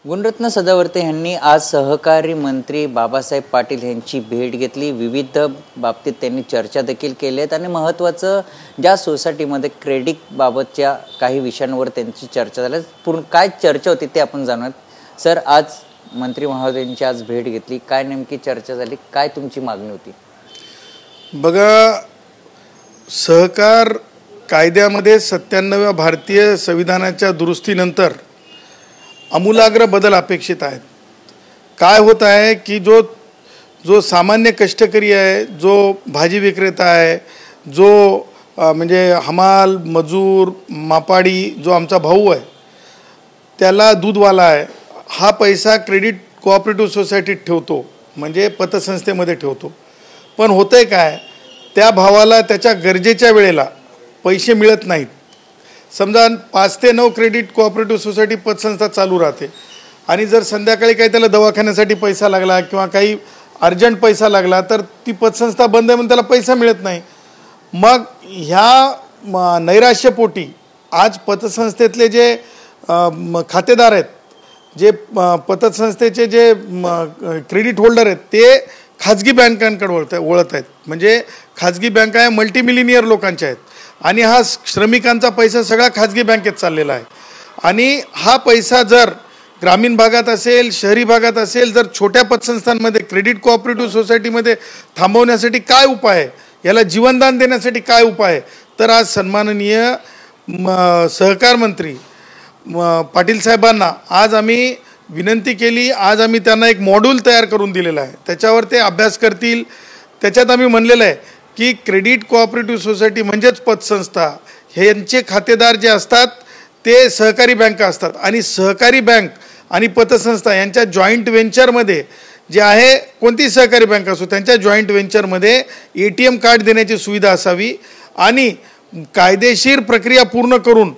गुणरत्न सदावर्ते यांनी आज सहकारी मंत्री बाबासाहेब पाटील यांची भेट घेतली। विविध बाबतीत त्यांनी चर्चा देखील केली आणि महत्त्वाचं ज्या सोसायटीमध्ये क्रेडिट बाबतच्या काही विषयांवर त्यांची चर्चा झाली। पूर्ण काय चर्चा होती ते आपण जाणूयात। सर, आज मंत्री महोदयांची आज भेट घेतली, काय नेमकी चर्चा झाली, काय तुमची मागणी होती? बघा, सहकार कायद्यामध्ये 97व्या भारतीय संविधानाच्या दुरुस्तीनंतर आमूलाग्र बदल अपेक्षित आहेत। काय होत आहे की जो सामान्य कष्टकरी आहे, जो भाजी विक्रेता आहे, जो म्हणजे हमाल मजूर मापाडी जो आमचा भाऊ आहे, त्याला दूधवाला आहे, हा पैसा क्रेडिट कोऑपरेटिव्ह सोसायटीत ठेवतो, म्हणजे पतसंस्थेमध्ये ठेवतो। पण होतंय काय, त्या भावाला त्याच्या गरजेच्या वेळेला पैसे मिळत नाहीत। समजा 5 ते 9 क्रेडिट कोऑपरेटिव्ह सोसायटी पतसंस्था चालू राहते आणि जर संध्याकाळी काही त्याला दवाखान्यासाठी पैसा लागला किंवा काही अर्जंट पैसा लागला तर ती पतसंस्था बंद आहे म्हणून त्याला पैसा मिळत नाही। मग ह्या नैराश्यपोटी आज पतसंस्थेतले जे खातेदार आहेत, जे पतसंस्थेचे जे क्रेडिट होल्डर आहेत, ते खाजगी बँकांकडे वळत आहेत। म्हणजे खाजगी बँका या मल्टीमिलिनियर लोकांच्या आहेत आणि हा श्रमिकांचा पैसा सगळा खाजगी बँकेत चाललेला आहे। आणि हा पैसा जर ग्रामीण भागात असेल, शहरी भागात असेल, जर छोट्या पतसंस्थांमध्ये क्रेडिट कोऑपरेटिव्ह सोसायटीमध्ये थांबवण्यासाठी काय उपाय आहे, याला जीवनदान देण्यासाठी काय उपाय आहे, तर आज सन्माननीय सहकार मंत्री पाटील साहेबांना आज आम्ही विनंती केली। आज आम्ही त्यांना एक मॉड्यूल तयार करून दिलेलं आहे, त्याच्यावर ते अभ्यास करतील। त्याच्यात आम्ही म्हणलेलं आहे की क्रेडिट कोऑपरेटिव्ह सोसायटी म्हणजेच पतसंस्था, ह्यांचे खातेदार जे असतात ते सहकारी बँका असतात आणि सहकारी बँक आणि पतसंस्था यांच्या जॉईंट व्हेंचरमध्ये जे आहे, कोणती सहकारी बँक असो त्यांच्या जॉईंट व्हेंचरमध्ये ATM कार्ड देण्याची सुविधा असावी आणि कायदेशीर प्रक्रिया पूर्ण करून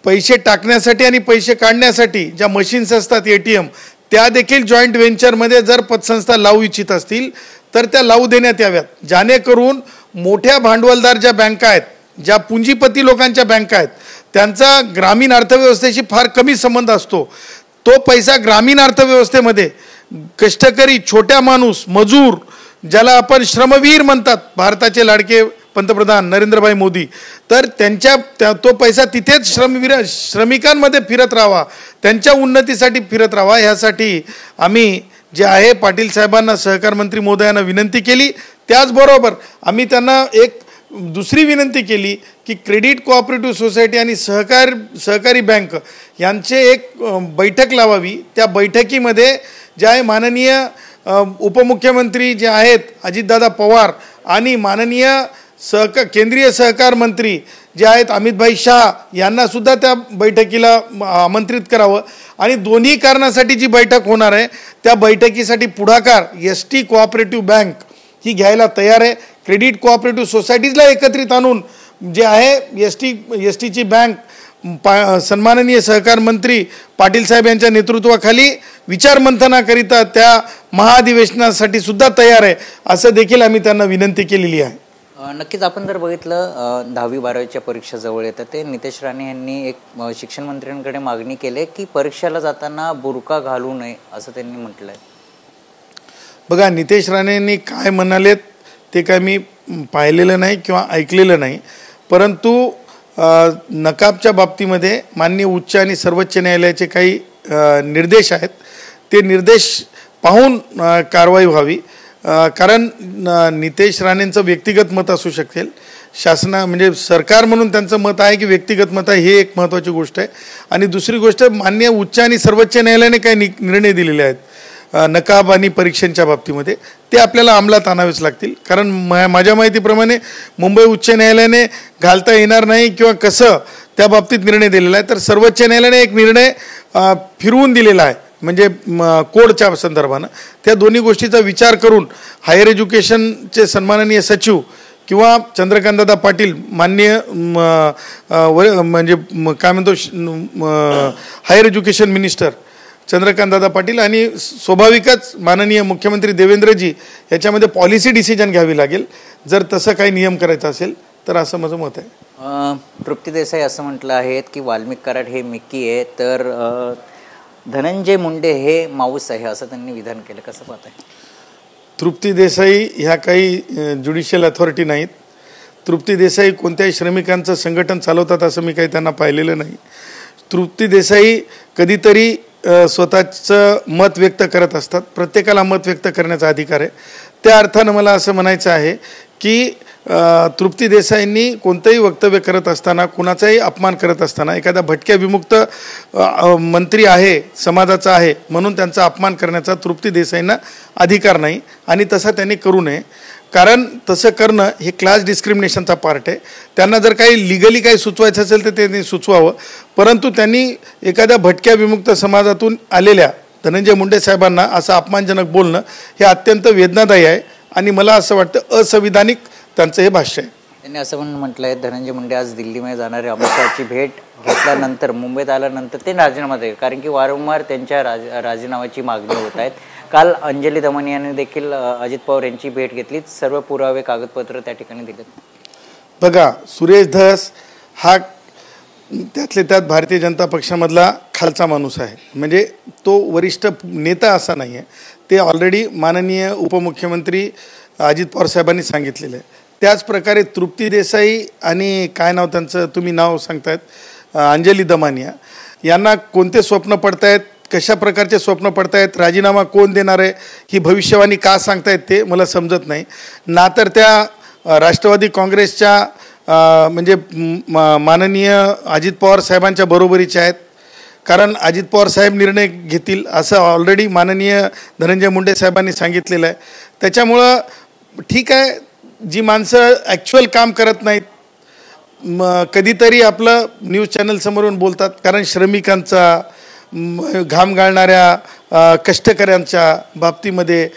पैसे टाकण्यासाठी आणि पैसे काढण्यासाठी ज्या मशीन्स असतात ATM, त्या देखील जॉईंट व्हेंचरमध्ये जर पतसंस्था लावू इच्छित असतील तर त्या लावू देण्यात याव्यात, जेणेकरून मोठ्या भांडवलदार ज्या बँका आहेत, ज्या पुंजीपती लोकांच्या बँका आहेत, त्यांचा ग्रामीण अर्थव्यवस्थेशी फार कमी संबंध असतो। तो पैसा ग्रामीण अर्थव्यवस्थेमध्ये कष्टकरी, छोट्या माणूस, मजूर, ज्याला आपण श्रमवीर म्हणतात, भारताचे लाडके पंतप्रधान नरेंद्रभाई मोदी, तर तो पैसा तिथेच श्रमिकांमध्ये फिरत राहावा, त्यांच्या उन्नतीसाठी फिरत राहावा। ह्यासाठी आम्ही जे आहे पाटील साहेबांना, सहकार मंत्री महोदयांना विनंती केली। त्याचबरोबर आम्ही त्यांना एक दुसरी विनंती केली की क्रेडिट कोऑपरेटिव्ह सोसायटी आणि सहकारी बँक यांचे एक बैठक लावावी। त्या बैठकीमध्ये जे आहे माननीय उपमुख्यमंत्री जे आहेत अजितदादा पवार आणि माननीय केंद्रीय सहकार मंत्री जे आहेत अमितभाई शाह यांनासुद्धा त्या बैठकीला आमंत्रित करावं आणि दोन्ही कारणासाठी जी बैठक होणार आहे त्या बैठकीसाठी पुढाकार ST कोऑपरेटिव्ह बँक ही घ्यायला तयार आहे। क्रेडिट कोऑपरेटिव्ह सोसायटीजला एकत्रित आणून जे आहे STची बँक सन्माननीय सहकार मंत्री पाटील साहेब यांच्या नेतृत्वाखाली विचारमंथनाकरिता त्या महाधिवेशनासाठी सुद्धा तयार आहे, असं देखील आम्ही त्यांना विनंती केलेली आहे। नक्कीच आपण जर बघितलं 10वी 12वीच्या परीक्षा जवळ येतात, ते नितेश राणे यांनी एक शिक्षण मंत्र्यांकडे मागणी केली की परीक्षेला जाताना बुरका घालू नये असं त्यांनी म्हटलंय। बघा, नितेश राणेंनी काय म्हणालेत ते काय मी पाहिलेलं नाही किंवा ऐकलेलं नाही, परंतु नकाबच्या बाबतीमध्ये माननीय उच्च आणि सर्वोच्च न्यायालयाचे काही निर्देश आहेत, ते निर्देश पाहून कारवाई व्हावी। कारण नितेश राणेंचं व्यक्तिगत मत असू शकेल, म्हणजे सरकार म्हणून त्यांचं मत आहे की व्यक्तिगत मत आहे, हे एक महत्त्वाची गोष्ट आहे। आणि दुसरी गोष्ट, माननीय उच्च आणि सर्वोच्च न्यायालयाने काही निर्णय दिलेले आहेत नकाब आणि परीक्षांच्या बाबतीमध्ये, ते आपल्याला अंमलात आणावेच लागतील। कारण माझ्या माहितीप्रमाणे मुंबई उच्च न्यायालयाने घालता येणार नाही किंवा कसं त्या बाबतीत निर्णय दिलेला आहे, तर सर्वोच्च न्यायालयाने एक निर्णय फिरवून दिलेला आहे, म्हणजे कोडच्या संदर्भानं। त्या दोन्ही गोष्टीचा विचार करून हायर एज्युकेशनचे सन्माननीय सचिव किंवा चंद्रकांतदादा पाटील माननीय म्हणजे काय म्हणतो हायर एज्युकेशन मिनिस्टर चंद्रकांतदादा पाटील आणि स्वाभाविकच माननीय मुख्यमंत्री देवेंद्रजी याच्यामध्ये पॉलिसी डिसिजन घ्यावी लागेल जर तसं काही नियम करायचं असेल तर, असं माझं मत आहे। तृप्ती देसाई असं म्हटलं आहे की वाल्मिक कराड हे मिक्की आहे, तर धनंजय मुंडे हे माऊस आहे असं त्यांनी विधान केलं, कसं पाहताय? तृप्ती देसाई ह्या काही ज्युडिशियल अथॉरिटी नाहीत. तृप्ती देसाई कोणत्याही श्रमिकांचं संघटन चालवतात असं मी काही त्यांना पाहिलेलं नाही. तृप्ती देसाई कधीतरी स्वतःचं मत व्यक्त करत असतात. प्रत्येकाला मत व्यक्त करण्याचा अधिकार आहे. त्या अर्थानं मला असं म्हणायचं आहे की तृप्ती देसाईंनी कोणतंही वक्तव्य करत असताना, कुणाचाही अपमान करत असताना, एखादा भटक्या विमुक्त मंत्री आहे, समाजाचा आहे म्हणून त्यांचा अपमान करण्याचा तृप्ती देसाईंना अधिकार नाही आणि तसं त्यांनी करू नये. कारण तसं करणं हे क्लास डिस्क्रिमिनेशनचा पार्ट आहे. त्यांना जर काही लिगली काही सुचवायचं असेल तर त्यांनी सुचवावं, परंतु त्यांनी एखाद्या भटक्या विमुक्त समाजातून आलेल्या धनंजय मुंडे साहेबांना असं अपमानजनक बोलणं हे अत्यंत वेदनादायी आहे आणि मला असं वाटतं असंविधानिक त्यांचं हे भाष्य आहे. त्यांनी असं पण म्हटलं आहे, धनंजय मुंडे आज दिल्लीमध्ये जाणारे अमित शहाची भेट घेतल्यानंतर मुंबईत आल्यानंतर ते राजीनामा देईल, कारण की वारंवार त्यांच्या राजीनाम्याची मागणी होत आहेत. काल अंजली दमन यांनी देखील अजित पवार यांची भेट घेतली, सर्व पुरावे कागदपत्र त्या ठिकाणी दिलेत. बघा, सुरेश धस हा त्यातले त्यात भारतीय जनता पक्षामधला खालचा माणूस आहे. म्हणजे तो वरिष्ठ नेता असा नाही आहे. ते ऑलरेडी माननीय उपमुख्यमंत्री अजित पवार साहेबांनी सांगितलेलं आहे. त्याच प्रकारे तृप्ती देसाई आणि काय नाव त्यांचं तुम्ही नाव सांगतायत, अंजली दमानिया, यांना कोणते स्वप्न पडतायत, कशा प्रकारचे स्वप्न पडतायत, राजीनामा कोण देणार आहे, ही भविष्यवाणी का सांगतायत ते मला समजत नाही. ना तर त्या राष्ट्रवादी काँग्रेसच्या म्हणजे माननीय अजित पवार साहेबांच्या बरोबरीचे आहेत, कारण अजित पवार साहेब निर्णय घेतील असं ऑलरेडी माननीय धनंजय मुंडे साहेबांनी सांगितलेलं आहे. त्याच्यामुळं ठीक आहे, जी माणसं ॲक्च्युअल काम करत नाहीत, कधीतरी आपलं न्यूज चॅनलसमोरून बोलतात, कारण श्रमिकांचा, घाम गाळणाऱ्या कष्टकऱ्यांच्या बाबतीमध्ये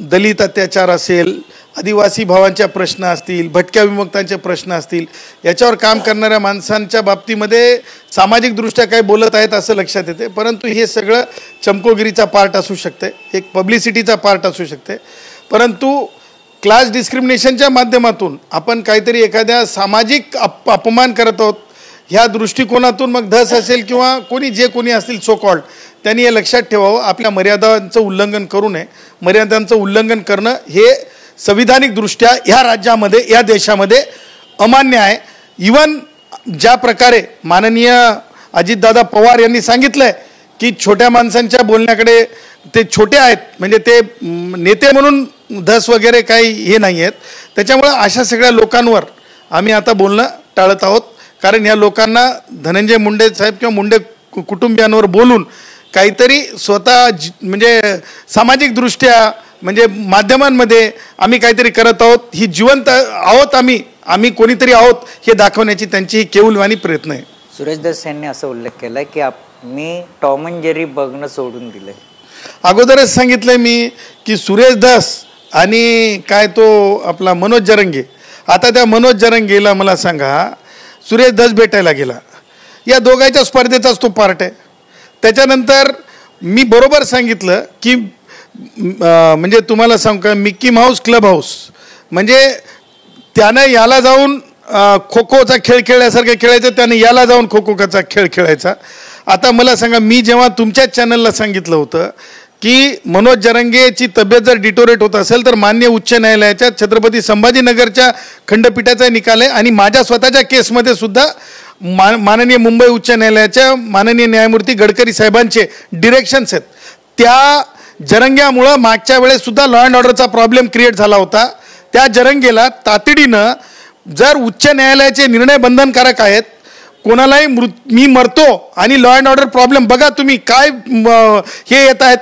दलित अत्याचार असेल, आदिवासी भावांच्या प्रश्न असतील, भटक्या विमुक्तांचे प्रश्न असतील, याच्यावर काम करणाऱ्या माणसांच्या बाबतीमध्ये सामाजिकदृष्ट्या काय बोलत आहेत असं लक्षात येते. परंतु हे सगळं चमकोगिरीचा पार्ट असू शकते, एक पब्लिसिटीचा पार्ट असू शकते. परंतु क्लास डिस्क्रिमिनेशनच्या माध्यमातून आपण काहीतरी एखाद्या सामाजिक अपमान करत आहोत, ह्या दृष्टिकोनातून मग धस असेल किंवा कोणी जे कोणी असतील सो कॉल्ड, त्यांनी हे लक्षात ठेवावं, आपल्या मर्यादांचं उल्लंघन करू नये. मर्यादांचं उल्लंघन करणं हे संविधानिकदृष्ट्या ह्या राज्यामध्ये, या देशामध्ये अमान्य आहे. इवन ज्या प्रकारे माननीय अजितदादा पवार यांनी सांगितलं आहे की छोट्या माणसांच्या बोलण्याकडे, ते छोटे आहेत म्हणजे ते नेते म्हणून धस वगैरे काही हे नाही आहेत. त्याच्यामुळं अशा सगळ्या लोकांवर आम्ही आता बोलणं टाळत आहोत, कारण या लोकांना धनंजय मुंडे साहेब किंवा मुंडे कुटुंबियांवर बोलून काहीतरी स्वतः म्हणजे सामाजिकदृष्ट्या म्हणजे माध्यमांमध्ये आम्ही काहीतरी करत आहोत, ही जिवंत आहोत, आम्ही कोणीतरी आहोत हे दाखवण्याची त्यांची ही केवलवाणी प्रयत्न आहे. सुरेश धस यांनी असं उल्लेख केला की मी टॉम अँड जेरी बघणं सोडून दिलंय. अगोदरच सांगितलंय मी की सुरेश धस आणि काय तो आपला मनोज जरंगे, आता त्या मनोज जरंगेला मला सांगा, सुरेश धस भेटायला गेला, या दोघांच्या स्पर्धेचाच तो पार्ट आहे. त्याच्यानंतर मी बरोबर सांगितलं की म्हणजे तुम्हाला सांगू का, मिक्की माऊस क्लब हाऊस म्हणजे त्यानं याला जाऊन खो खोचा खेळ खेळल्यासारखं खेळायचं, त्यानं याला जाऊन खो खोचा खेळ खेळायचा. आता मला सांगा, मी जेव्हा तुमच्याच चॅनलला सांगितलं होतं की मनोज जरंगेची तब्येत जर डिटोरेट होत असेल तर मान्य उच्च न्यायालयाच्या छत्रपती संभाजीनगरच्या खंडपीठाचा निकाल आहे आणि माझ्या स्वतःच्या केसमध्ये सुद्धा माननीय मुंबई उच्च न्यायालयाच्या माननीय न्यायमूर्ती गडकरी साहेबांचे डिरेक्शन्स आहेत. त्या जरंग्यामुळं मागच्या वेळेस सुद्धा लॉ अँड ऑर्डरचा प्रॉब्लेम क्रिएट झाला होता. त्या जरंगेला तातडीनं, जर उच्च न्यायालयाचे निर्णय बंधनकारक आहेत, कोणालाही मी मरतो आणि लॉ अँड ऑर्डर प्रॉब्लेम बघा तुम्ही काय हे येत आहेत,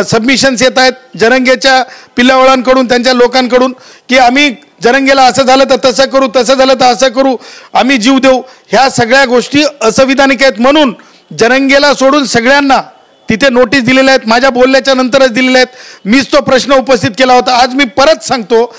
सबमिशन्स येत आहेत जरंगेच्या पिल्लावळांकडून, त्यांच्या लोकांकडून की आम्ही जरंगेला असं झालं तर तसं करू, तसं झालं तर असं करू, आम्ही जीव देऊ. ह्या सगळ्या गोष्टी असंविधानिक आहेत. म्हणून जरंगेला सोडून सगळ्यांना तिथे नोटीस दिलेल्या आहेत, माझ्या बोलल्याच्या नंतरच दिलेल्या आहेत. मीच तो प्रश्न उपस्थित केला होता. आज मी परत सांगतो,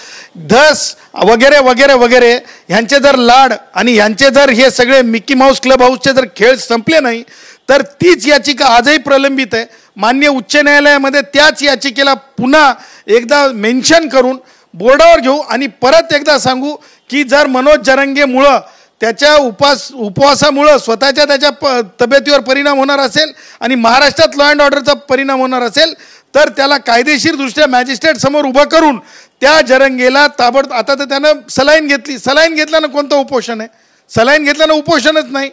धस वगैरे वगैरे वगैरे ह्यांचे जर लाड आणि ह्यांचे जर हे सगळे मिक्की माऊस क्लब हाऊसचे जर खेळ संपले नाही तर तीच याचिका आजही प्रलंबित आहे. मान्य उच्च न्यायालयामध्ये त्याच याचिकेला पुन्हा एकदा मेन्शन करून बोर्डावर घेऊ आणि परत एकदा सांगू की जर मनोज जरंगेमुळं त्याच्या उपवासामुळं स्वतःच्या त्याच्या तब्येतीवर परिणाम होणार असेल आणि महाराष्ट्रात लॉ अँड ऑर्डरचा परिणाम होणार असेल तर त्याला कायदेशीरदृष्ट्या मॅजिस्ट्रेट समोर उभं करून त्या जरंगेला ताबडतोब, आता तर त्यानं सलाईन घेतली, सलाईन घेतल्यानं कोणतं उपोषण आहे? सलाईन घेतल्यानं उपोषणच नाही,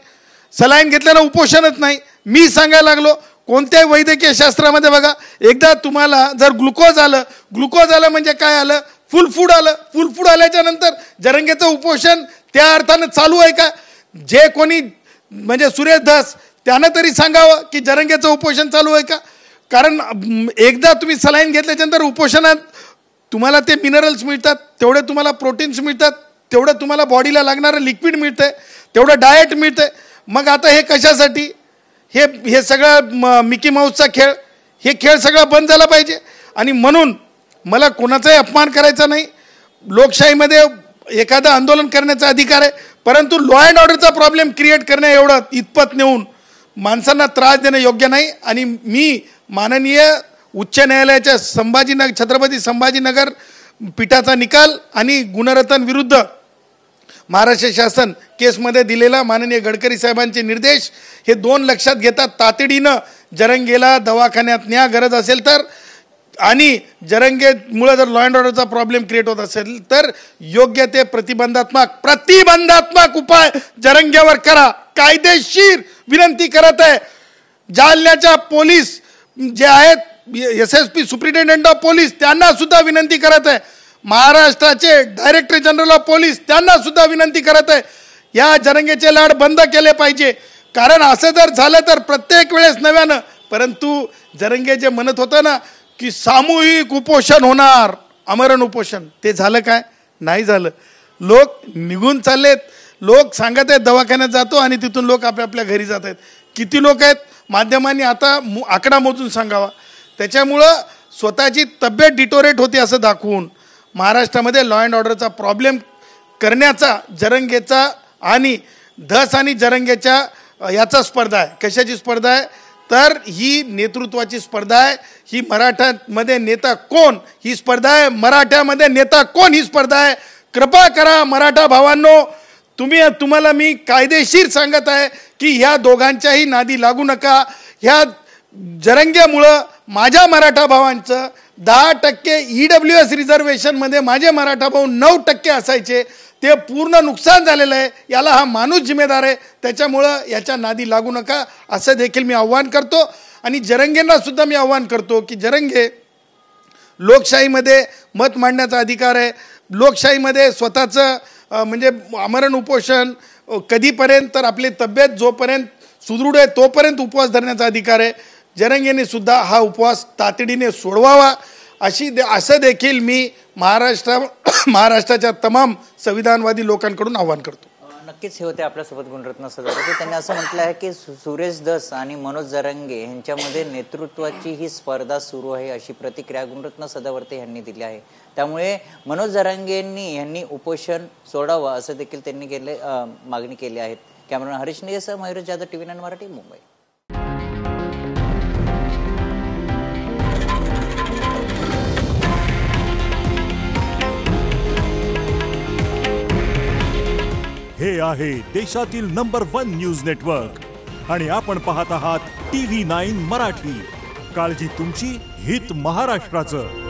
सलाईन घेतल्यानं उपोषणच नाही. मी सांगायला लागलो कोणत्याही वैद्यकीय शास्त्रामध्ये बघा, एकदा तुम्हाला जर ग्लुकोज आलं म्हणजे काय आलं? फुल फूड आलं. फुल फूड आल्याच्या नंतर जरंगेचं उपोषण त्या अर्थानं चालू आहे का? जे कोणी म्हणजे सुरेश धस त्यानं तरी सांगावं की जरंगेचं उपोषण चालू आहे का? कारण एकदा तुम्ही सलाईन घेतल्याच्यानंतर उपोषणात तुम्हाला ते मिनरल्स मिळतात, तेवढे तुम्हाला प्रोटीन्स मिळतात, तेवढं तुम्हाला बॉडीला लागणारं लिक्विड मिळतंय, तेवढं डाएट मिळतंय. मग आता हे कशासाठी? हे सगळं मिकी माऊसचा खेळ, हे खेळ सगळा बंद झाला पाहिजे. आणि म्हणून मला कोणाचाही अपमान करायचा नाही. लोकशाहीमध्ये एखादं आंदोलन करण्याचा अधिकार आहे, परंतु लॉ अँड ऑर्डरचा प्रॉब्लेम क्रिएट करण्या एवढं इतपत नेऊन माणसांना त्रास देणं योग्य नाही. आणि मी माननीय उच्च न्यायालयाच्या छत्रपती संभाजीनगर पीठाचा निकाल आणि गुणरत्न विरुद्ध महाराष्ट्र शासन केसमध्ये दिलेला माननीय गडकरी साहेबांचे निर्देश हे 2 लक्षात घेतात. तातडीनं जरंगेला दवाखान्यात न्या गरज असेल तर, आणि जरंगेमुळे जर लॉ अँड ऑर्डरचा प्रॉब्लेम क्रिएट होत असेल तर योग्य ते प्रतिबंधात्मक उपाय जरंगेवर करा. कायदेशीर विनंती करत आहे. जालन्याच्या पोलीस जे आहेत, SSP सुप्रिटेंडेंट ऑफ पोलीस, त्यांना सुद्धा विनंती करत आहे. महाराष्ट्राचे डायरेक्टर जनरल ऑफ पोलीस त्यांना सुद्धा विनंती करत आहे, या जरंगेचे लाड बंद केले पाहिजे. कारण असं जर झालं तर प्रत्येक वेळेस नव्यानं, परंतु जरंगे जे म्हणत होतं ना की सामूहिक उपोषण होणार, आमरण उपोषण, ते झालं काय? नाही झालं. लोक निघून चाललेत. लोक सांगत आहेत दवाखान्यात जातो आणि तिथून लोक आपल्या घरी जात आहेत. किती लोक आहेत? माध्यमांनी आता आकडा मोजून सांगावा. त्याच्यामुळं स्वतःची तब्येत डिटोरेट होते असं दाखवून महाराष्ट्रामध्ये लॉ अँड ऑर्डरचा प्रॉब्लेम करण्याचा जरंगेचा आणि धस आणि जरंगेच्या याचा स्पर्धा आहे. कशाची स्पर्धा आहे? तर ही नेतृत्वाची स्पर्धा आहे. ही मराठ्यामध्ये नेता कोण ही स्पर्धा आहे. मराठ्यामध्ये नेता कोण ही स्पर्धा आहे. कृपा करा मराठा भावांनो, तुम्हाला मी कायदेशीर सांगत आहे की ह्या दोघांच्याही नादी लागू नका. ह्या जरंगेमुळं माझ्या मराठा भावांचं 10% EWS रिझर्वेशनमध्ये माझे मराठा भाऊ 9% असायचे, ते पूर्ण नुकसान झालेलं आहे. याला हा माणूस जिम्मेदार आहे. त्याच्यामुळं याच्या नादी लागू नका असं देखील मी आव्हान करतो. आणि जरंगेंना सुद्धा मी आव्हान करतो की जरंगे, लोकशाहीमध्ये मत मांडण्याचा अधिकार आहे. लोकशाहीमध्ये स्वतःचं म्हणजे आमरण उपोषण कधीपर्यंत, तर आपली तब्येत जोपर्यंत सुदृढ आहे तोपर्यंत उपवास धरण्याचा अधिकार आहे. जरंगेने सुद्धा हा उपवास तातडीने सोडवावा असं देखील मी महाराष्ट्राच्या तमाम संविधानवादी लोकांकडून आवाहन करतो. नक्कीच हे होते आपल्यासोबत गुणरत्न सदावर्ते. त्यांनी असं म्हटलं आहे की सुरेश धस आणि मनोज जरंगे यांच्यामध्ये नेतृत्वाची ही स्पर्धा सुरू आहे अशी प्रतिक्रिया गुणरत्न सदावर्ते यांनी दिली आहे. त्यामुळे मनोज जरंगे यांनी उपोषण सोडावं असं देखील त्यांनी मागणी केली आहे. कॅमेरामॅन हरीश निगेसह मयूर जाधव, TV9 मराठी, मुंबई. हे आहे देशातील नंबर 1 न्यूज नेटवर्क आणि आपण पाहत आहात TV9 मराठी. काळजी तुमची, हित महाराष्ट्राचं.